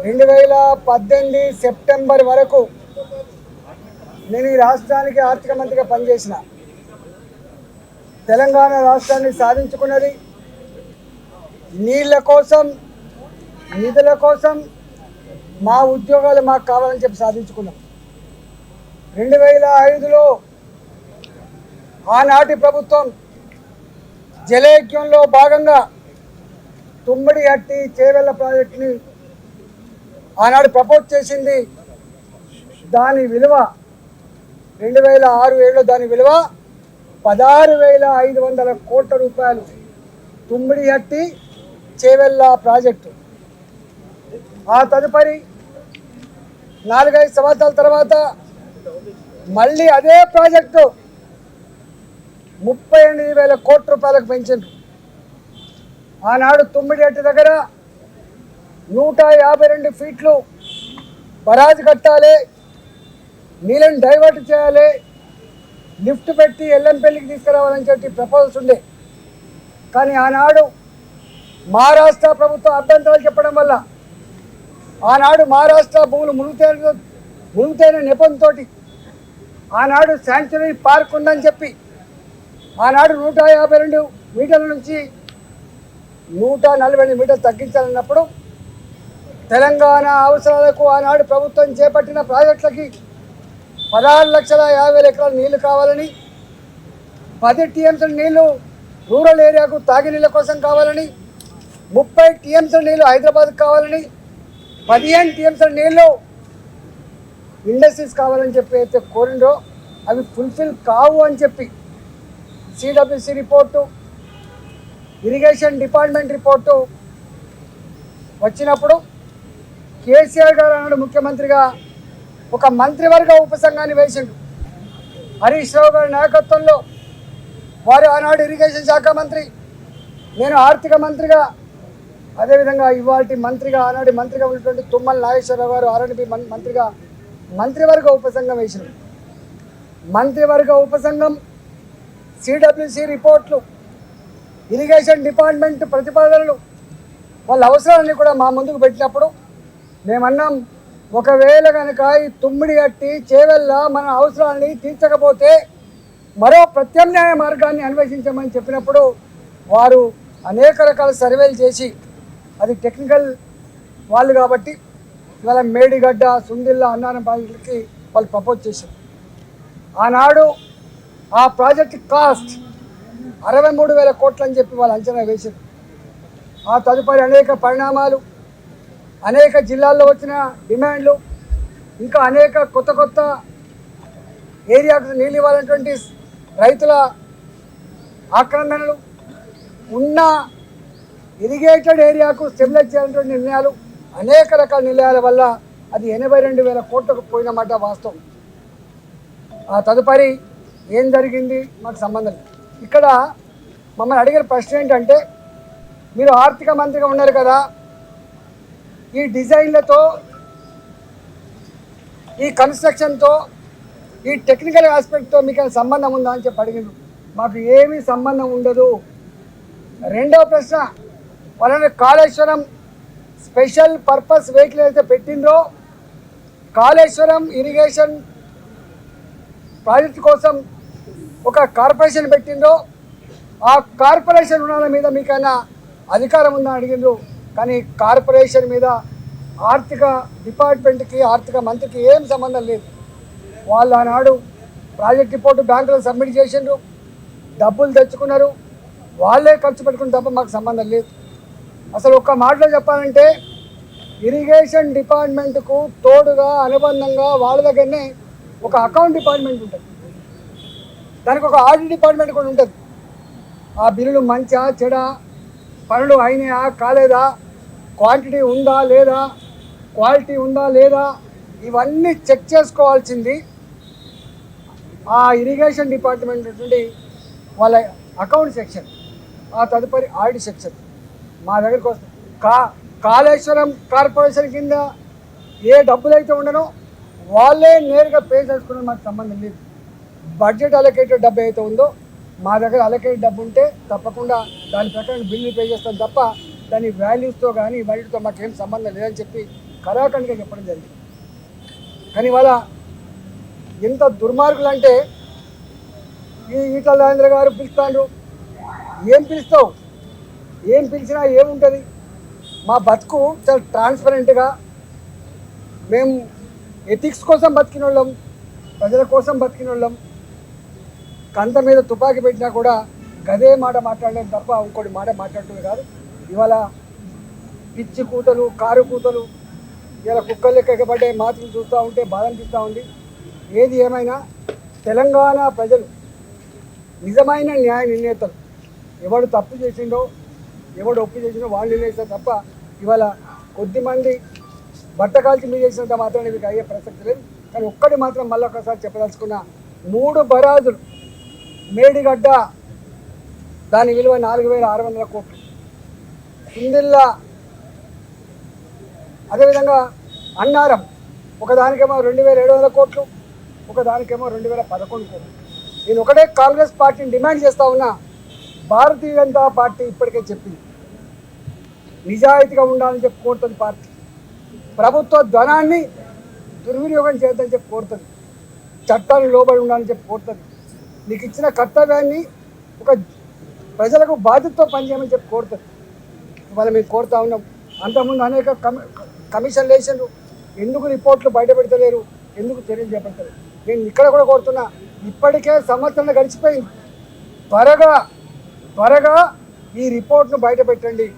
2018 September వరకు నేను ఈ రాష్ట్రానికి ఆర్థిక మంత్రిగా పనిచేసిన. తెలంగాణ రాష్ట్రాన్ని సాధించుకున్నది నీళ్ల కోసం, నిధుల కోసం, మా ఉద్యోగాలు మాకు కావాలని చెప్పి సాధించుకున్నాం. 2005లో ఆనాటి ప్రభుత్వం జలయజ్ఞంలో భాగంగా తుమ్మడి హట్టి చేవెళ్ళ ప్రాజెక్టుని ఆనాడు ప్రపోజ్ చేసింది. దాని విలువ 2006-7లో దాని విలువ 16,500 కోట్ల రూపాయలు. తుమ్మిడి హట్టి చేవెళ్ళ ప్రాజెక్టు. ఆ తదుపరి 4-5 సంవత్సరాల తర్వాత మళ్ళీ అదే ప్రాజెక్టు 38,000 కోట్ల రూపాయలకు పెంచిండ్రు. ఆనాడు తుమ్మిడి హట్టి దగ్గర 152 ఫీట్లు బరాజు కట్టాలి, నీళ్ళని డైవర్ట్ చేయాలి, లిఫ్ట్ పెట్టి ఎల్లంపల్లికి తీసుకురావాలని చెప్పి ప్రపోజల్స్ ఉండే. కానీ ఆనాడు మహారాష్ట్ర ప్రభుత్వం అభ్యంతరాలు చెప్పడం వల్ల ఆనాడు మహారాష్ట్ర భూములు మునుగుతైన నెపంతో ఆనాడు శాంక్చురీ పార్క్ ఉందని చెప్పి ఆనాడు 152 మీటర్ల నుంచి 148 మీటర్లు తగ్గించాలన్నప్పుడు తెలంగాణ అవసరాలకు ఆనాడు ప్రభుత్వం చేపట్టిన ప్రాజెక్టులకి 16,50,000 ఎకరాల నీళ్లు కావాలని, 10 టీఎంసీల నీళ్లు రూరల్ ఏరియాకు తాగినీళ్ళ కోసం కావాలని, 30 టీఎంసీల నీళ్లు హైదరాబాద్కు కావాలని, 15 టీఎంసీల నీళ్లు ఇండస్ట్రీస్ కావాలని చెప్పి అయితే కోరిండ్రో అవి ఫుల్ఫిల్ కావు అని చెప్పి CWC report, irrigation department report వచ్చినప్పుడు కేసీఆర్ గారు ఆనాడు ముఖ్యమంత్రిగా ఒక మంత్రివర్గ ఉపసంఘాన్ని వేసిండు. హరీష్ రావు గారి నాయకత్వంలో వారు ఆనాడు ఇరిగేషన్ శాఖ మంత్రి, నేను ఆర్థిక మంత్రిగా, అదేవిధంగా ఇవాళ మంత్రిగా ఆనాడు మంత్రిగా ఉన్నటువంటి తుమ్మల నాగేశ్వరరావు గారు ఆర్ఎండ్బి మంత్రిగా మంత్రివర్గ ఉపసంఘం వేసిండు. మంత్రివర్గ ఉపసంఘం సిడబ్ల్యూసి రిపోర్ట్లు, ఇరిగేషన్ డిపార్ట్మెంట్ ప్రతిపాదనలు, వాళ్ళ అవసరాలన్నీ కూడా మా ముందుకు పెట్టినప్పుడు మేమన్నాం, ఒకవేళ కనుక ఈ తుమ్మిడి హట్టి చేవెళ్ళ మన అవసరాన్ని తీర్చకపోతే మరో ప్రత్యామ్నాయ మార్గాన్ని అన్వేషించమని చెప్పినప్పుడు వారు అనేక రకాల సర్వేలు చేసి, అది టెక్నికల్ వాళ్ళు కాబట్టి ఇవాళ మేడిగడ్డ, సుందిల్ల, అన్నారం ప్రాజెక్టులకి వాళ్ళు ప్రపోజ్ చేశారు. ఆనాడు ఆ ప్రాజెక్ట్ కాస్ట్ 63,000 కోట్లు అని చెప్పి వాళ్ళు అంచనా వేశారు. ఆ తదుపరి అనేక పరిణామాలు, అనేక జిల్లాల్లో వచ్చిన డిమాండ్లు, ఇంకా అనేక కొత్త ఏరియాకు నీళ్ళు ఇవ్వాలన్నటువంటి రైతుల ఆక్రందనలు, ఉన్న ఇరిగేటెడ్ ఏరియాకు స్టెబిలైజ్ చేయాలన్నటువంటి నిర్ణయాలు, అనేక రకాల నిర్ణయాల వల్ల అది 82,000 కోట్లకు పోయినమాట వాస్తవం. ఆ తదుపరి ఏం జరిగింది మాకు సంబంధం లేదు. ఇక్కడ మమ్మల్ని అడిగిన ప్రశ్న ఏంటంటే, మీరు ఆర్థిక మంత్రిగా ఉన్నారు కదా, ఈ డిజైన్లతో, ఈ కన్స్ట్రక్షన్తో, ఈ టెక్నికల్ ఆస్పెక్ట్తో మీకు సంబంధం ఉందా అని చెప్పి అడిగిండు. మాకు ఏమీ సంబంధం ఉండదు. రెండవ ప్రశ్న, వాళ్ళని కాళేశ్వరం స్పెషల్ పర్పస్ వెహికల్ అయితే పెట్టిందో, కాళేశ్వరం ఇరిగేషన్ ప్రాజెక్టు కోసం ఒక కార్పొరేషన్ పెట్టిందో, ఆ కార్పొరేషన్ రుణాల మీద మీకైనా అధికారం ఉందని అడిగిండ్రు. కానీ కార్పొరేషన్ మీద ఆర్థిక డిపార్ట్మెంట్కి, ఆర్థిక మంత్రికి ఏం సంబంధం లేదు. వాళ్ళు ఆనాడు ప్రాజెక్ట్ రిపోర్టు బ్యాంకులో సబ్మిట్ చేసిండ్రు, డబ్బులు తెచ్చుకున్నారు, వాళ్ళే ఖర్చు పెట్టుకుని తప్ప మాకు సంబంధం లేదు. అసలు ఒక్క మాటలో చెప్పాలంటే ఇరిగేషన్ డిపార్ట్మెంట్కు తోడుగా, అనుబంధంగా వాళ్ళ దగ్గరనే ఒక అకౌంట్ డిపార్ట్మెంట్ ఉంటుంది, దానికి ఒక ఆడిట్ డిపార్ట్మెంట్ కూడా ఉంటుంది. ఆ బిల్లులు మంచా చెడా, పనులు అయినాయా కాలేదా, క్వాంటిటీ ఉందా లేదా, క్వాలిటీ ఉందా లేదా, ఇవన్నీ చెక్ చేసుకోవాల్సింది ఆ ఇరిగేషన్ డిపార్ట్మెంట్ నుండి వాళ్ళ అకౌంట్ సెక్షన్, ఆ తదుపరి ఆడిట్ సెక్షన్ మా దగ్గరికి వస్తుంది. కాళేశ్వరం కార్పొరేషన్ కింద ఏ డబ్బులైతే ఉండనో వాళ్ళే నేరుగా పే చేసుకునే మాకు సంబంధం లేదు. బడ్జెట్ అలొకేటెడ్ డబ్బు అయితే ఉందో మా దగ్గర అలొకేటెడ్ డబ్బు ఉంటే తప్పకుండా దాని ప్రకారం బిల్లు పే చేస్తాం తప్ప దాని వాల్యూస్తో కానీ వాటితో మాకేం సంబంధం లేదని చెప్పి కరాఖండిగా చెప్పడం జరిగింది. కానీ ఇవాళ ఎంత దుర్మార్గులు అంటే ఈ ఈటల రాజేంద్ర గారు పిలుస్తాడు. ఏం పిలుస్తావు? ఏం పిలిచినా ఏముంటుంది? మా బతుకు చాలా ట్రాన్స్పరెంట్గా, మేము ఎథిక్స్ కోసం బతికిన వాళ్ళం, ప్రజల కోసం బతికిన వాళ్ళం. కంత మీద తుపాకీ పెట్టినా కూడా గదే మాట మాట్లాడలేదు తప్ప ఇంకోటి మాట మాట్లాడుతుంది కాదు. ఇవాళ పిచ్చి కూతలు, కారు కూతలు, ఇలా కుక్కలు లెక్క ఎగబడ్డే మాటలు చూస్తూ ఉంటే బాధ అనిపిస్తూ ఉంది. ఏది ఏమైనా తెలంగాణ ప్రజలు నిజమైన న్యాయ నిర్ణేతలు, ఎవడు తప్పు చేసిండో ఎవడు ఒప్పు చేసిండో వాళ్ళు నిర్ణయిస్తారు తప్ప ఇవాళ కొద్దిమంది బట్ట కాల్చి మీరు చేసినంత మాత్రమే మీకు అయ్యే ప్రసక్తి లేదు. కానీ ఒక్కటి మాత్రం మళ్ళీ ఒకసారి చెప్పదలుచుకున్న, 3 బరాజులు మేడిగడ్డ దాని విలువ 4,600 కోట్లు, సిందిల్లా అదేవిధంగా అన్నారం ఒకదానికేమో 2,700 కోట్లు, ఒకదానికేమో 2,011 కోట్లు. నేను ఒకటే కాంగ్రెస్ పార్టీని డిమాండ్ చేస్తూ ఉన్నా, భారతీయ జనతా పార్టీ ఇప్పటికే చెప్పింది నిజాయితీగా ఉండాలని చెప్పి కోరుతుంది. పార్టీ ప్రభుత్వ ధనాన్ని దుర్వినియోగం చేయొద్దని చెప్పి కోరుతుంది. చట్టాన్ని లోబడి ఉండాలని చెప్పి కోరుతుంది. నీకు ఇచ్చిన కర్తవ్యాన్ని ఒక ప్రజలకు బాధ్యతతో పనిచేయమని చెప్పి కోరుతుంది. ఇవాళ మేము కోరుతా ఉన్నాం. అంతకుముందు అనేక కమిషన్లు వేసారు, ఎందుకు రిపోర్ట్లు బయట పెడతలేరు, ఎందుకు చర్యలు చేపడతలేరు? నేను ఇక్కడ కూడా కోరుతున్నా, ఇప్పటికే సంవత్సరం గడిచిపోయింది. త్వరగా ఈ రిపోర్ట్ను బయట పెట్టండి.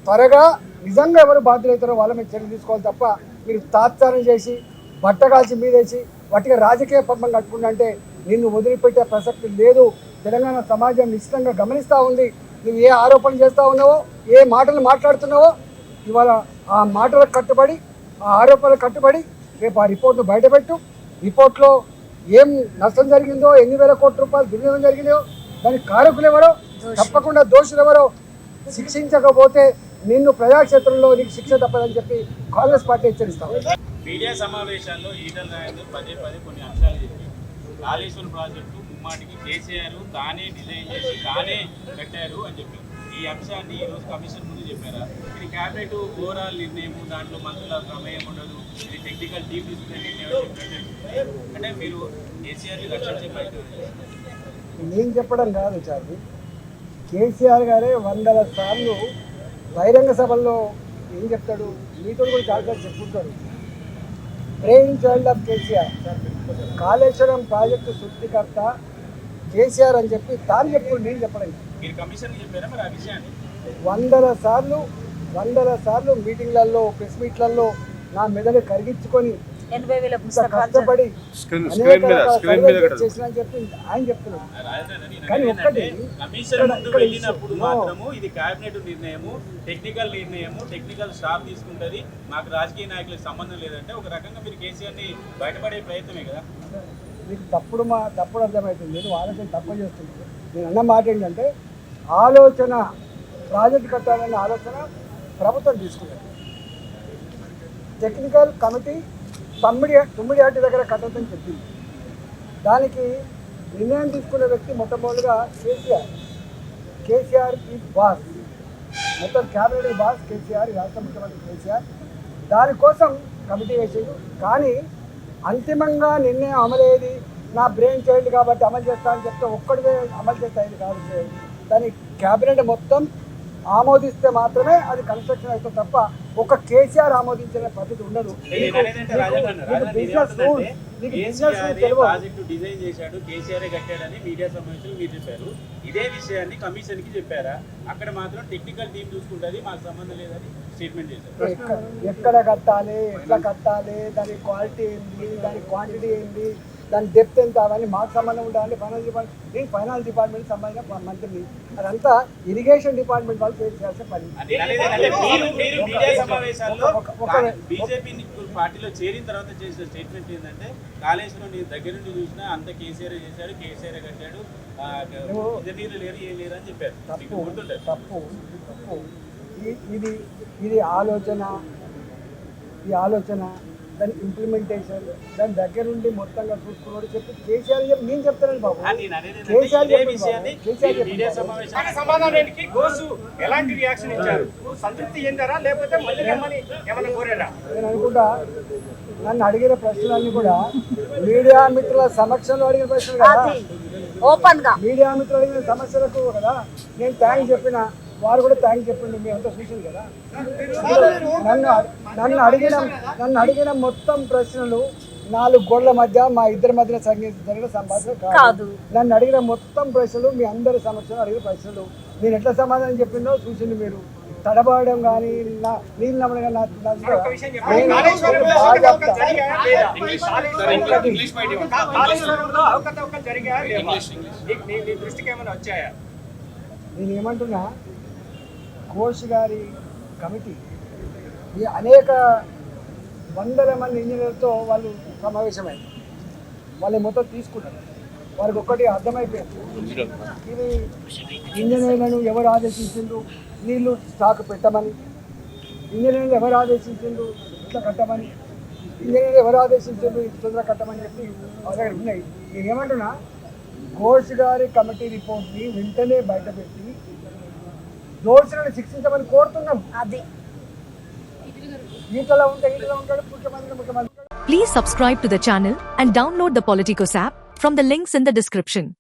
త్వరగా నిజంగా ఎవరు బాధ్యులవుతారో వాళ్ళ మీద చర్యలు తీసుకోవాలి తప్ప మీరు తాత్సారం చేసి బట్టగాల్చి మీదేసి వాటికి రాజకీయ పద్మం కట్టుకుంటే నిన్ను వదిలిపెట్టే ప్రసక్తి లేదు. తెలంగాణ సమాజం నిశ్చితంగా గమనిస్తూ ఉంది. నువ్వు ఏ ఆరోపణలు చేస్తూ ఉన్నావో, ఏ మాటలు మాట్లాడుతున్నావో, ఇవాళ ఆ మాటలకు కట్టుబడి, ఆ ఆరోపణలకు కట్టుబడి రేపు ఆ రిపోర్ట్ను బయటపెట్టు. రిపోర్ట్లో ఏం నష్టం జరిగిందో, ఎన్ని వేల కోట్ల రూపాయలు దుర్వినియోగం జరిగిందో, దానికి కారకులు ఎవరో, తప్పకుండా దోషులు ఎవరో శిక్షించకపోతే నిన్ను ప్రజాక్షేత్రంలో నీకు శిక్ష తప్పదని చెప్పి కాంగ్రెస్ పార్టీ హెచ్చరిస్తాం. మీడియా సమావేశాల్లో ఈటల రాజేందర్ పదే కొన్ని అంశాలు చెప్పి కాళేశ్వరం ప్రాజెక్టు ముమ్మాటికి కేసీఆర్ తానే డిజైన్ చేసి తానే కట్టారు అని చెప్పి ఈ అంశాన్ని ఈరోజు కమిషన్ ముందు చెప్పారా? ఇది క్యాబినెట్ ఓవరాల్ నిర్ణయం, దాంట్లో మంత్రుల ప్రమేయం ఉండదు, ఇది టెక్నికల్ టీమ్ తీసుకునే నిర్ణయం అంటే మీరు కేసీఆర్ని రక్షించే ప్రయత్నం. నేను చెప్పడం కాదు చాలు, కేసీఆర్ గారే 100 సార్లు బహిరంగ సభల్లో ఏం చెప్తాడు, మీతో కూడా చాలాసార్లు చెప్పుకుంటాడు. Brain child of KCR, Kaleshwaram project సృష్టికర్త కేసీఆర్ అని చెప్పి తాను చెప్పుడు, నేను చెప్పడం. మీరు కమిషన్ చెప్పారా మరి ఆ విషయాన్ని? 100 సార్లు మీటింగ్లలో, ప్రెస్ మీట్లలో నా మెదడు కరిగించుకొని కష్టపడి చేసిన చెప్పి ఆయన చెప్తున్నాడు. కానీ ఒక్కటి వెళ్ళినప్పుడు మాత్రము ఇది కేబినెట్ నిర్ణయము, టెక్నికల్ నిర్ణయము, టెక్నికల్ స్టాఫ్ తీసుకుంటుంది, మాకు రాజకీయ నాయకులకు సంబంధం లేదంటే ఒక రకంగా మీరు కేసీఆర్ని బయటపడే ప్రయత్నమే కదా. మీకు తప్పుడు అర్థమవుతుంది. నేను ఆలోచన తక్కువ చేస్తుంది. నేను అన్న మాట ఏంటంటే, ఆలోచన ప్రాజెక్ట్ కట్టాలనే ఆలోచన ప్రభుత్వం తీసుకున్నది. టెక్నికల్ కమిటీ తుమ్మిడిహట్టి దగ్గర కట్టొద్దని చెప్పింది. దానికి నిర్ణయం తీసుకునే వ్యక్తి మొట్టమొదటిగా కేసీఆర్ ఈ బాస్, మొత్తం క్యాబినెట్ బాస్ కేసీఆర్, రాష్ట్ర ముఖ్యమంత్రి కేసీఆర్. దానికోసం కమిటీ వేసిండు. కానీ అంతిమంగా నిర్ణయం అమలయ్యేది నా బ్రెయిన్ చైల్డ్ కాబట్టి అమలు చేస్తా అని చెప్తే ఒక్కడిదే అమలు చేస్తాయి కాదు. దాని క్యాబినెట్ మొత్తం ఆమోదిస్తే మాత్రమే అది కన్స్ట్రక్షన్ అవుతుంది తప్ప ఒక కేసీఆర్ ఆమోదించిన పద్ధతి ఉండదు. ప్రాజెక్టు డిజైన్ చేశాడు, కేసీఆర్ కట్టాడని మీడియా సమావేశంలో మీరు చెప్పారు. ఇదే విషయాన్ని కమిషన్ కి చెప్పారా? అక్కడ మాత్రం టెక్నికల్ టీం చూసుకుంటుంది, మాకు సంబంధం లేదని స్టేట్మెంట్ చేశారు. ఎక్కడ కట్టాలి, ఎట్లా కట్టాలి, దాని క్వాలిటీ ఏంటి, దాని క్వాంటిటీ ఏంటి, దాని డెప్త్ ఎంత, అవన్నీ మాకు సంబంధం ఉండాలి. ఫైనాన్స్ డిపార్ట్మెంట్ సంబంధించిన మంత్రిని, అదంతా ఇరిగేషన్ డిపార్ట్మెంట్ వాళ్ళు చేయాల్సిన పని. బీజేపీ పార్టీలో చేరిన తర్వాత చేసిన స్టేట్మెంట్ ఏంటంటే, కాళేశ్వరం దగ్గర నుండి చూసినా అంత కేసీఆర్ చేశాడు, కేసీఆర్ కట్టాడు, ఇంజనీర్లు లేరు, ఏం లేరు అని చెప్పారు. తప్పు. ఇది ఆలోచన దాని ఇంప్లిమెంటేషన్ దాని దగ్గర నుండి మొత్తంగా చూసుకున్నాడు చెప్పి కేసీఆర్ చెప్పి నేను చెప్తానండి బాబు. నేను అనేది కేసీఆర్ ఇదే చెప్పండి విషయాన్ని బాబు. కేసీఆర్ మీరు మీడియా చెప్పండి. సమావేశం సమాధానానికి గోసు ఎలాంటి రియాక్షన్ ఇచ్చారు? సంతృప్తి చెందారా లేకపోతే మళ్ళీ రమ్మని ఏమైనా కోరారా? నేను అనుకుంటా నన్ను అడిగిన ప్రశ్నలన్నీ కూడా మీడియా మిత్రుల సమక్షంలో అడిగిన ప్రశ్నలు కదా. ఓపెన్ గా మీడియా మిత్రులు అడిగిన సమస్యలకు కదా నేను థ్యాంక్స్ చెప్పిన, వారు కూడా థ్యాంక్స్ చెప్పిండు. మీ అంతా చూసింది కదా. నన్ను అడిగిన మొత్తం ప్రశ్నలు 4 గోడల మధ్య మా ఇద్దరి మధ్య జరిగిన సంభాషణ కాదు. నన్ను అడిగిన మొత్తం ప్రశ్నలు మీ అందరి సమక్షంలో అడిగిన ప్రశ్నలు నేను ఎట్లా సమాధానం చెప్పిందో చూసింది మీరు. తడబడడం కానీ నీళ్ళు నమ్మడం కానీ ఒక విషయం చెప్పండి. కాళేశ్వరంలో అవకతవకలు జరిగాయా లేదా? కాళేశ్వరంలో అవకతవకలు జరిగాయా లేవా? నీ దృష్టికి ఏమైనా వచ్చాయా? నేను ఏమంటున్నా, ఘోష్ గారి కమిటీ ఈ అనేక వందల మంది ఇంజనీర్లతో వాళ్ళు సమావేశమైంది. వాళ్ళు మొత్తం తీసుకుంటారు. వారికి ఒక్కటి అర్థమైపోయింది, ఇది ఇంజనీర్లను ఎవరు ఆదేశించిండ్రు నీళ్లు స్టాక్ పెట్టమని, ఇంజనీర్లు ఎవరు ఆదేశించిండ్రు ఇట్లా కట్టమని, ఇంజనీర్లు ఎవరు ఆదేశించిండ్రు ఇట్లా తొందరగా కట్టమని చెప్పి వాళ్ళ దగ్గర ఉన్నాయి. నేను ఏమంటున్నా, ఘోష్ గారి కమిటీ రిపోర్ట్ని వెంటనే బయటపెట్టి దోషులను శిక్షించమని కోరుతున్నాం. అది ఈటలో ఉంటాడు ముఖ్యమంత్రి. Please subscribe to the channel and download the Politicos app from the links in the description.